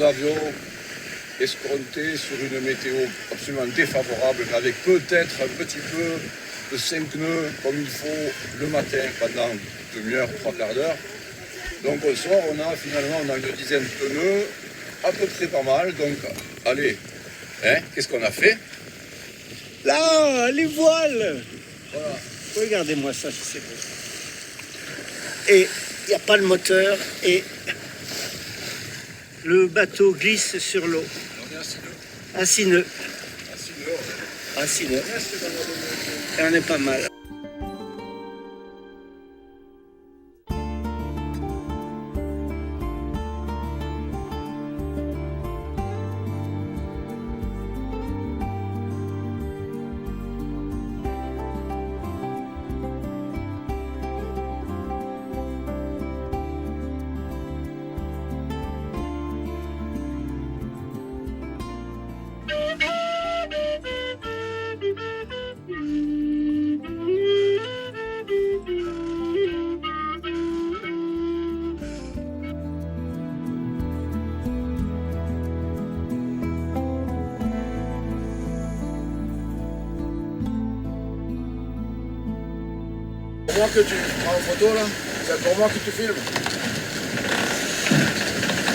nous avions escompté sur une météo absolument défavorable, mais avec peut-être un petit peu de 5 nœuds comme il faut le matin pendant une demi-heure, 3 quarts d'heure. Donc au soir, finalement on a une dizaine de nœuds, à peu près pas mal. Donc allez, qu'est-ce qu'on a fait? Là, les voiles. Voilà. Regardez-moi ça, c'est beau. Et il n'y a pas le moteur et le bateau glisse sur l'eau. On est à 6 nœuds. À 6 nœuds. À 6 nœuds. À 6 nœuds. Reste dans la bonne- Et on est pas mal. Pour moi que tu prends en photo là, c'est pour moi que tu filmes.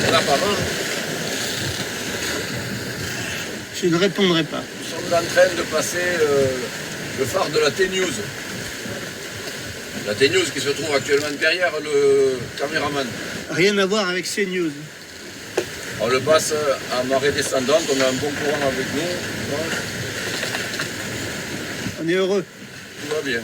Voilà, pas mal. Je ne répondrai pas. Nous sommes en train de passer le phare de la T-News. La T-News qui se trouve actuellement derrière le caméraman. Rien à voir avec CNews. On le passe à marée descendante, on a un bon courant avec nous. Donc, On est heureux. tout va bien.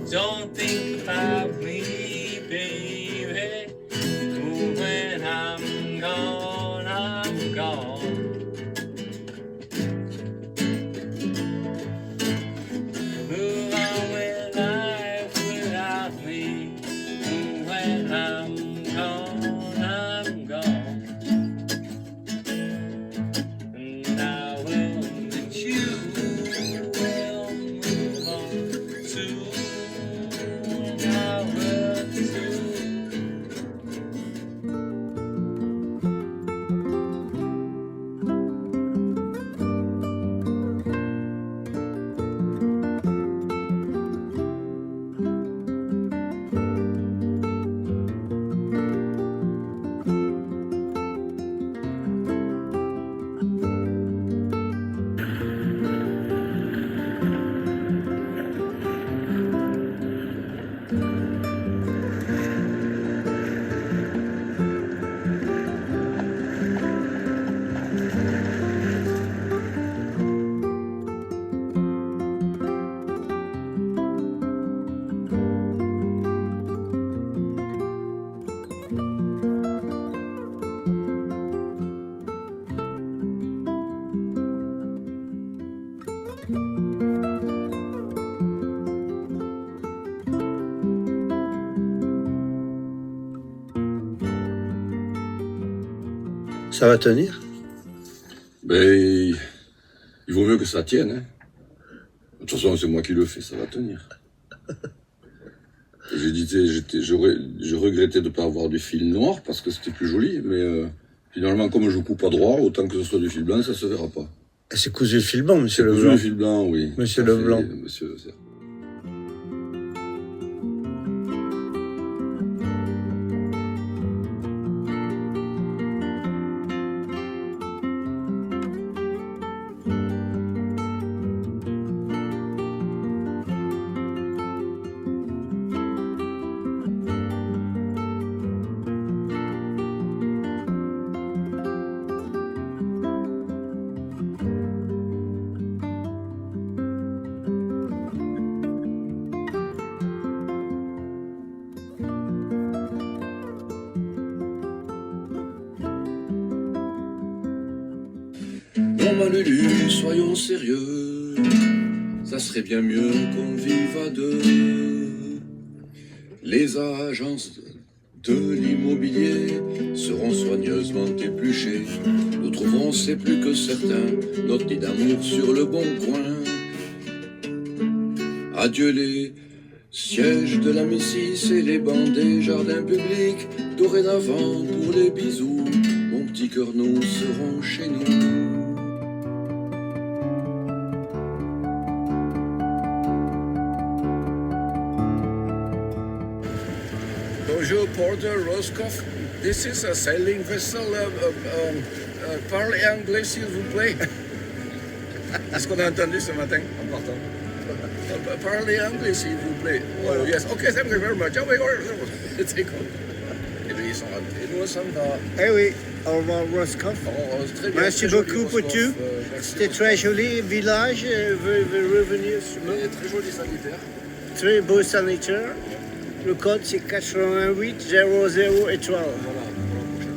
Don't think about me, baby. When I'm gone, I'm gone. Move on with life without me. When I'm gone, I'm gone. And I will that you will move on too. Ça va tenir? Ben, il vaut mieux que ça tienne. Hein. De toute façon, c'est moi qui le fais, ça va tenir. Je regrettais de ne pas avoir du fil noir parce que c'était plus joli, mais finalement, comme je coupe à droit, autant que ce soit du fil blanc, ça se verra pas. C'est cousu le fil blanc, monsieur Cousu Leblanc. le fil blanc, oui. Monsieur Ça fait- Leblanc. Monsieur, Non, ma Lulu, soyons sérieux, ça serait bien mieux qu'on vive à deux. Les agences de l'immobilier seront soigneusement épluchées. Nous trouverons, c'est plus que certain, notre nid d'amour sur le bon coin. Adieu les sièges de la Missis et les bancs des jardins publics. Dorénavant, pour les bisous, mon petit cœur, nous serons chez nous. Bonjour, Porter Roscoff. This is a sailing vessel. Parlez anglais, s'il vous plaît. C'est ce qu'on a entendu ce matin en partant. Parlez anglais, s'il vous plaît. Oh, yes. OK, thank you very much. Oh, oui, c'est cool. Et bien, ils sont rentrés. Et nous, on s'en va. Eh oui, au revoir Roscoff. Oh, très bien. Merci très joli, beaucoup pour Roscoff. tout. Merci. C'était très joli village. Revenir sur Et très joli sanitaire. très beau sanitaire. Le code c'est 88 00 étoiles. Voilà, pour la prochaine.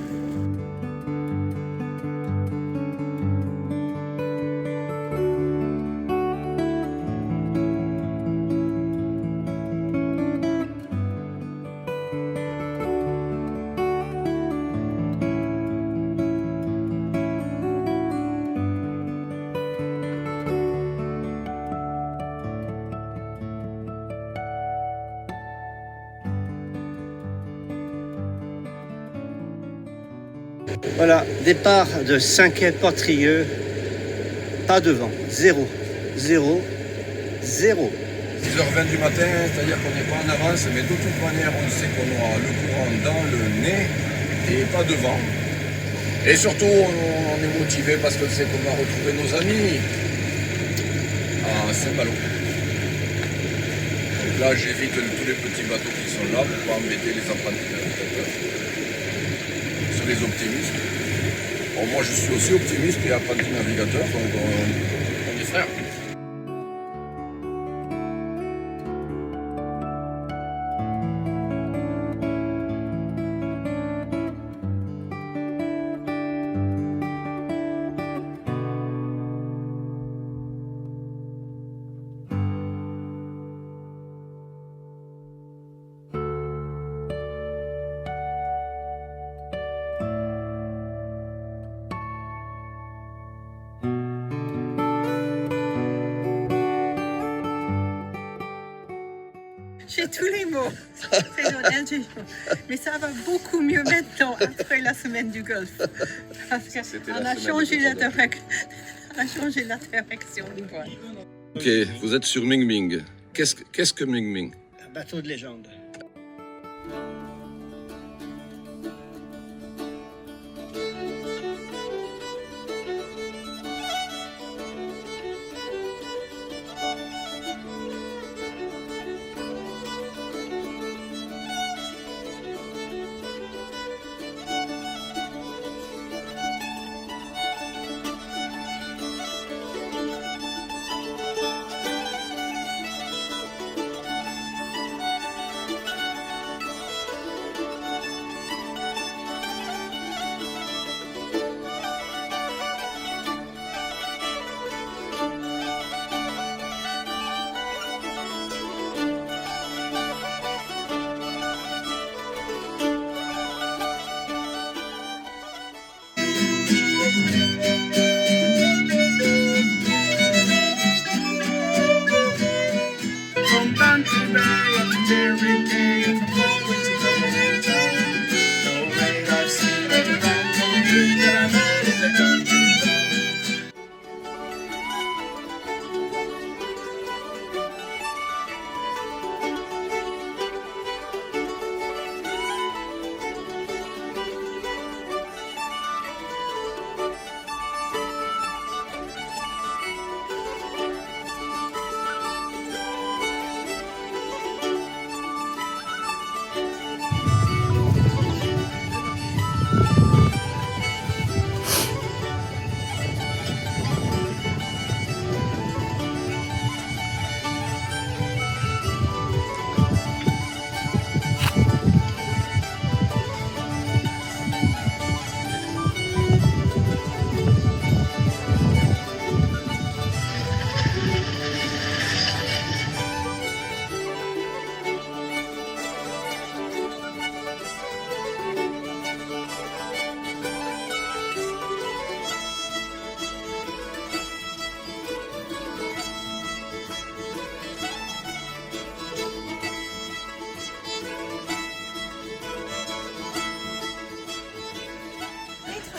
Voilà, départ de Saint-Quay-Portrieux, pas de vent, 0, 0, 0. 6h20 du matin, c'est-à-dire qu'on n'est pas en avance, mais de toute manière, on sait qu'on aura le courant dans le nez et pas de vent. Et surtout, on est motivé parce qu'on sait qu'on va retrouver nos amis à Saint-Malo. Donc là, j'évite tous les petits bateaux qui sont là pour pas embêter les apprentis navigateurs. Sur les optimistes. Bon, moi, je suis aussi optimiste et apprenti navigateur, donc on est frères. J'ai tous les mots. C'est Lionel Giraud. Mais ça va beaucoup mieux maintenant, après la semaine du Golfe. Parce C'était qu'on la a semaine changé du la Golfe. direction du voile. Ok, vous êtes sur Ming Ming. Qu'est-ce que Ming Ming? Un bateau de légende.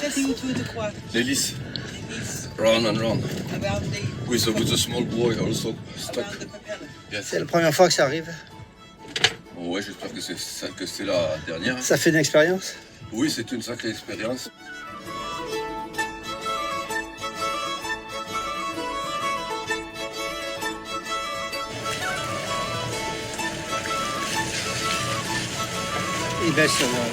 Heading to the quoi? L'hélice. East, Round and round. around the With a small boy also stuck. around the propeller. Yes. C'est la première fois que ça arrive. Oh, ouais, j'espère que c'est la dernière. Ça fait une expérience. Oui, c'est une sacrée expérience. Il baisse sur moi.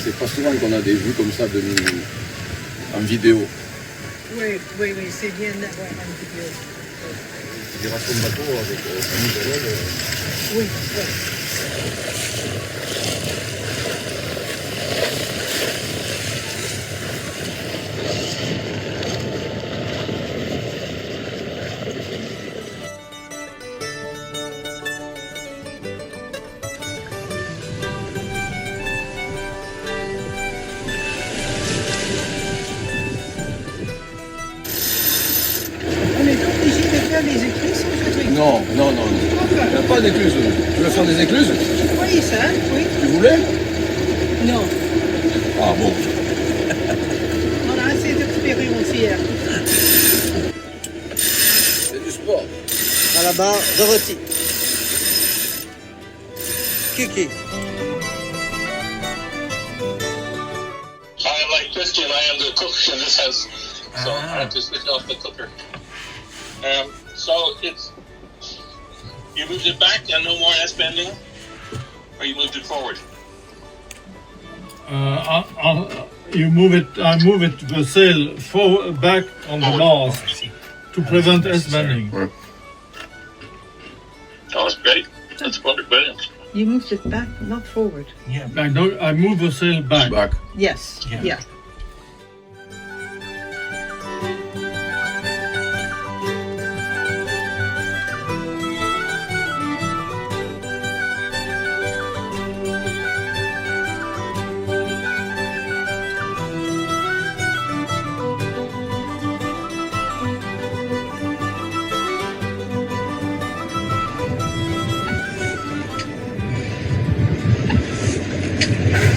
C'est pas souvent qu'on a des vues comme ça en vidéo. Oui, oui, oui, c'est bien d'avoir un vidéo. Des rations de bateau avec un nouvel Oui, oui. On est obligé de faire les écluses ou je truc. Non, non, non. Il n'y a pas d'écluses. Tu veux faire des écluses? Oui, ça, oui. Tu voulais? Non, Ah bon. on a assez d'expérience hier. C'est du sport. À la barre, Dorothy. Kiki. I am like Christian. I am the cook in this house, so I have to switch off the cooker. So it's you moved it back and no more S bending, or you moved it forward. You move it. I move it the sail back on the mast to prevent S-bending. Oh, that's great. That's brilliant. You moved it back, not forward. I move the sail back. Back. Yes, yeah.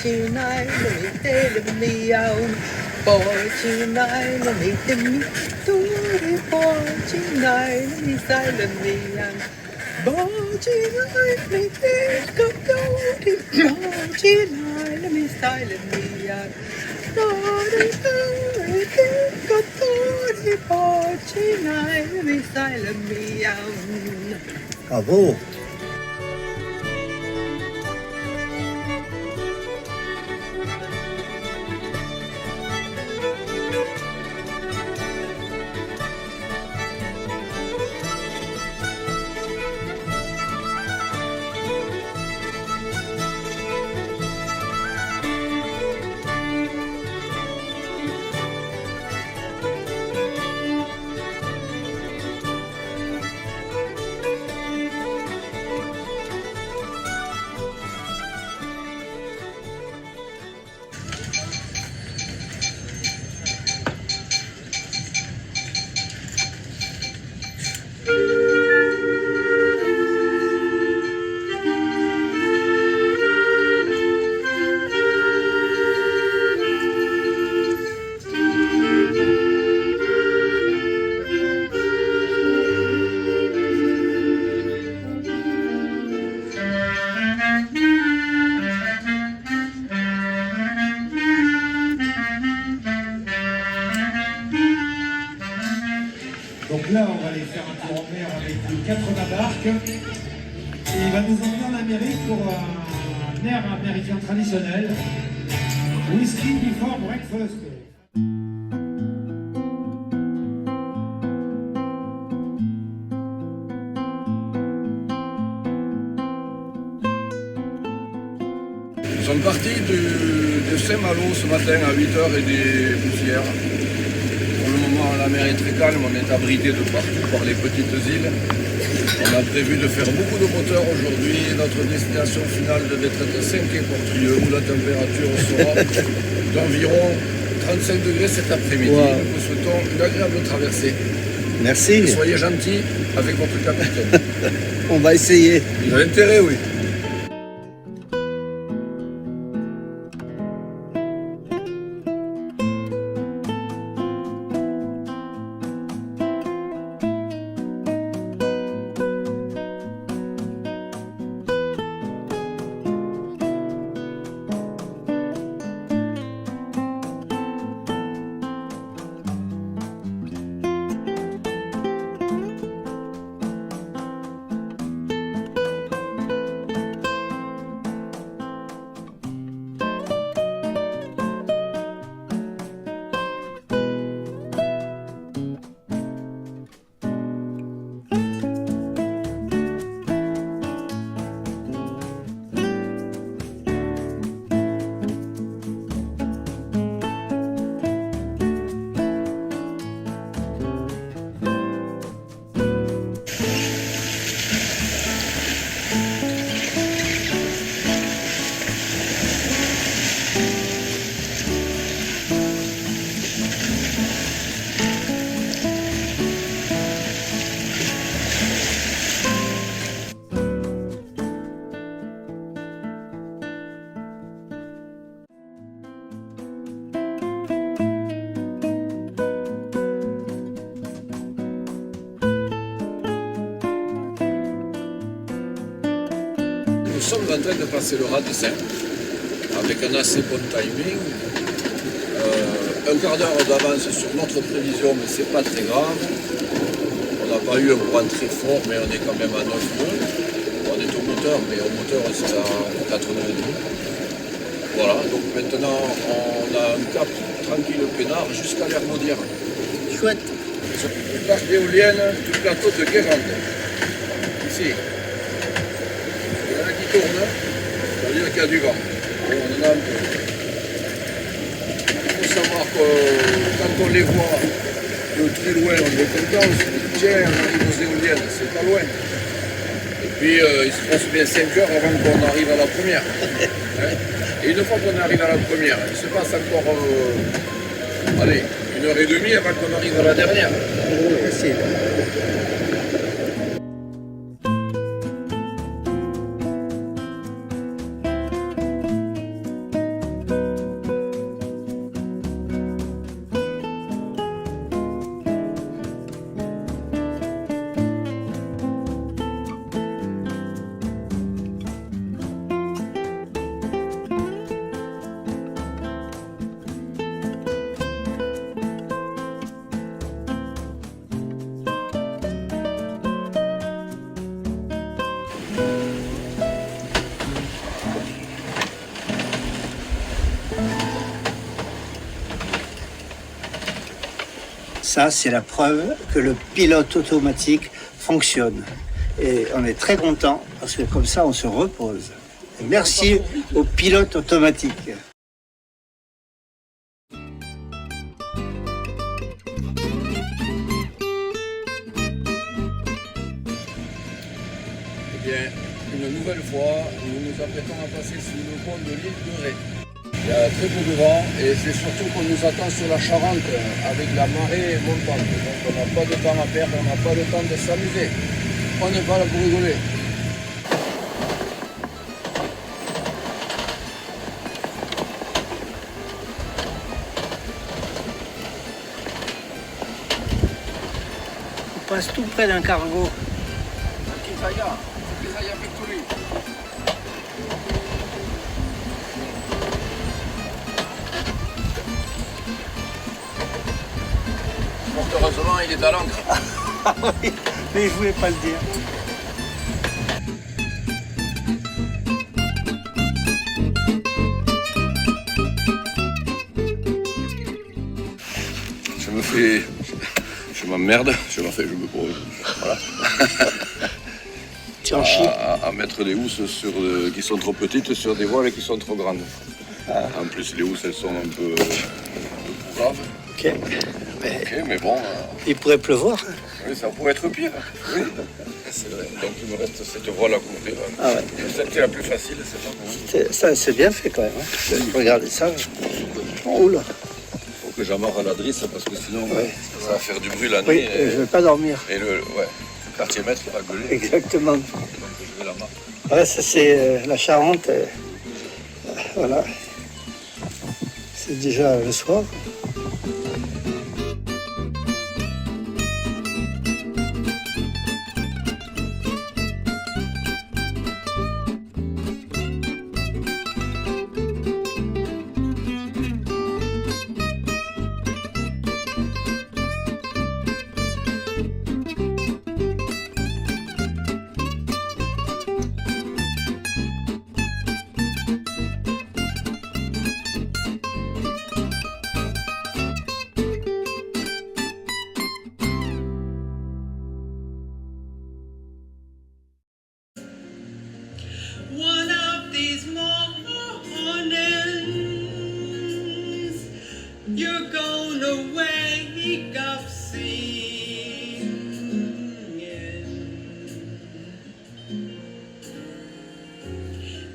Tonight, let me tell me out. Boy, tonight, let me tell me do boy, tonight, let me silent me out. Boy, tonight, let me think of do boy, tonight, let me silent me out. Think of do boy, tonight, let me silent me out. Bravo. là, on va aller faire un tour en mer avec 80 barques. Et il va nous emmener en Amérique pour un air américain traditionnel. Whisky before breakfast. Nous sommes partis de Saint-Malo ce matin à 8h et des poussières. Pour le moment, la mer est très calme, on est abrité de partout par les petites îles. On a prévu de faire beaucoup de moteurs aujourd'hui. Notre destination finale devait être Saint-Quay-Portrieux où la température sera d'environ 35 degrés cet après-midi. Wow. Nous vous souhaitons une agréable traversée. Merci. Soyez gentils avec votre capitaine. On va essayer. Il a intérêt, oui. Nous sommes en train de passer le Radisson avec un assez bon timing. Un quart d'heure d'avance sur notre prévision, mais c'est pas très grave. On n'a pas eu un courant très fort, mais on est quand même à 9 nœuds. On est au moteur, mais au moteur c'est à 4 nœuds et demi. Voilà, donc maintenant on a un cap tranquille peinard jusqu'à l'Hermaudière. Chouette. Sur le parc d'éolienne du plateau de Guérande. Ici. Il y en a qui tournent, ça veut dire qu'il y a du vent. Bon, on en a un peu. Il faut savoir que quand on les voit de très loin, on est content, on se dit tiens, on arrive aux éoliennes, c'est pas loin. Et puis il se passe bien 5 heures avant qu'on arrive à la première. Hein. Et une fois qu'on arrive à la première, il se passe encore allez, 1h30 avant qu'on arrive à la dernière. Facile. Ça, c'est la preuve que le pilote automatique fonctionne. Et on est très content parce que comme ça, on se repose. Et merci au pilote automatique. Eh bien, une nouvelle fois, nous nous apprêtons à passer sous le pont de l'île de Ré. Il y a très peu de vent et c'est surtout qu'on nous attend sur la Charente avec la marée montante. Donc on n'a pas de temps à perdre, on n'a pas le temps de s'amuser. On n'est pas là pour rigoler. On passe tout près d'un cargo. Kizaya Victory. Fort heureusement, il est à l'ancre. Mais je voulais pas le dire. Je m'emmerde, je me voilà. Tu en chies. À mettre des housses qui sont trop petites sur des voiles qui sont trop grandes. En plus, les housses, elles sont un peu graves. Ok. Mais bon, Il pourrait pleuvoir. oui, ça pourrait être pire. Oui, c'est vrai. Donc il me reste cette voile à couvrir. Ah ouais. C'était la plus facile, c'est ça. Ça, c'est bien fait quand même. Hein. Regardez ça. Oh là. Faut que j'amarre à la drisse parce que sinon Ouais. ça va faire du bruit la nuit. Oui, je ne vais pas dormir. Et le quartier maître va gueuler. Exactement. Donc je vais la marquer. Ouais, ça c'est la Charente. Voilà. C'est déjà le soir. One of these mornings, you're gonna wake up singing,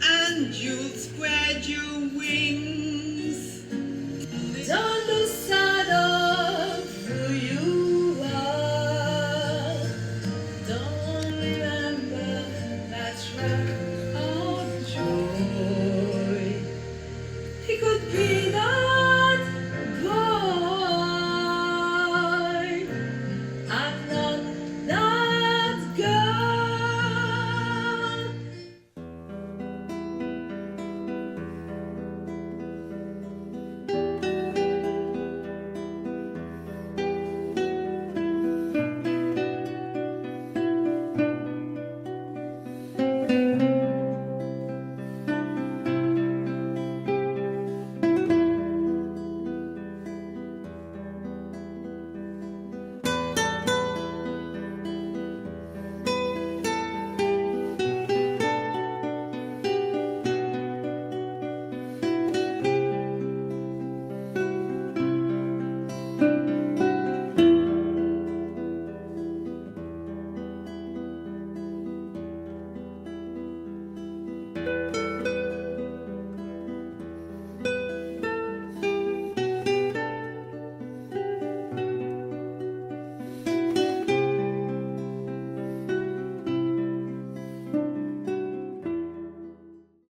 and you'll spread your wings